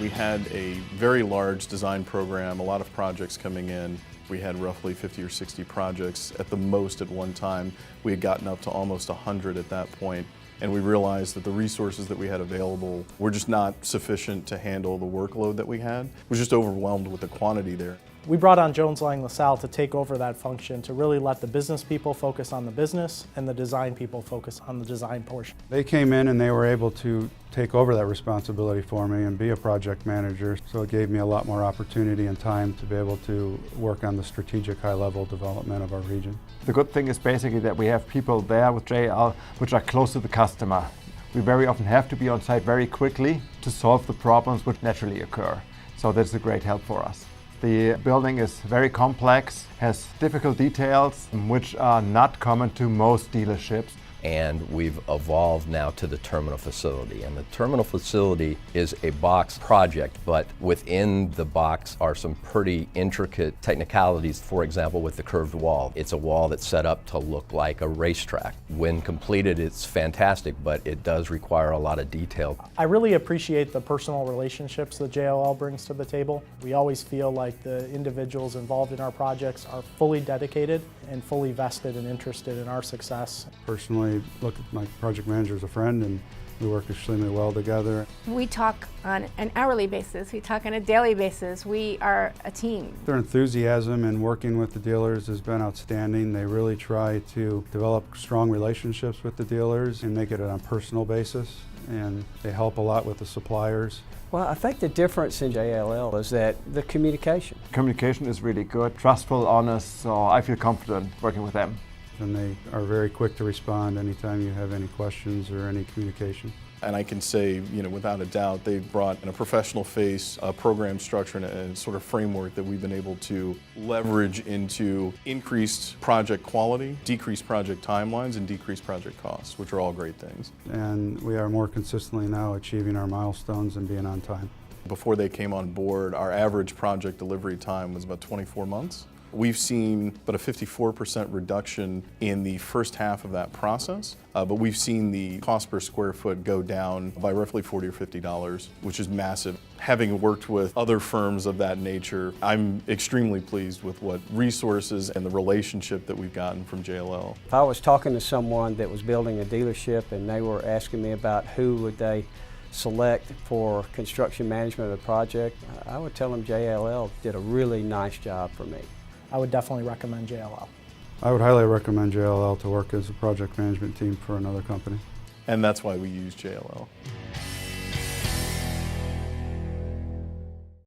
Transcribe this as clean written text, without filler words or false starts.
We had a very large design program, a lot of projects coming in. We had roughly 50 or 60 projects at the most at one time. We had gotten up to almost 100 at that point, and we realized that the resources that we had available were just not sufficient to handle the workload that we had. We're just overwhelmed with the quantity there. We brought on Jones Lang LaSalle to take over that function, to really let the business people focus on the business and the design people focus on the design portion. They came in and they were able to take over that responsibility for me and be a project manager, so it gave me a lot more opportunity and time to be able to work on the strategic high-level development of our region. The good thing is basically that we have people there with JL which are close to the customer. We very often have to be on site very quickly to solve the problems which naturally occur. So that's a great help for us. The building is very complex, has difficult details which are not common to most dealerships. And we've evolved now to the terminal facility. And the terminal facility is a box project, but within the box are some pretty intricate technicalities. For example, with the curved wall. It's a wall that's set up to look like a racetrack. When completed, it's fantastic, but it does require a lot of detail. I really appreciate the personal relationships that JLL brings to the table. We always feel like the individuals involved in our projects are fully dedicated and fully vested and interested in our success. Personally, look at my project manager as a friend, and we work extremely well together. We talk on an hourly basis, we talk on a daily basis. We are a team. Their enthusiasm in working with the dealers has been outstanding. They really try to develop strong relationships with the dealers and make it on a personal basis, and they help a lot with the suppliers. Well, I think the difference in JLL is that the communication. Communication is really good, trustful, honest, so I feel confident working with them. And they are very quick to respond anytime you have any questions or any communication. And I can say, without a doubt, they've brought in a professional face, a program structure, and a sort of framework that we've been able to leverage into increased project quality, decreased project timelines, and decreased project costs, which are all great things. And we are more consistently now achieving our milestones and being on time. Before they came on board, our average project delivery time was about 24 months. We've seen about a 54% reduction in the first half of that process, but we've seen the cost per square foot go down by roughly $40 or $50, which is massive. Having worked with other firms of that nature, I'm extremely pleased with what resources and the relationship that we've gotten from JLL. If I was talking to someone that was building a dealership and they were asking me about who would they select for construction management of the project, I would tell them JLL did a really nice job for me. I would definitely recommend JLL. I would highly recommend JLL to work as a project management team for another company. And that's why we use JLL.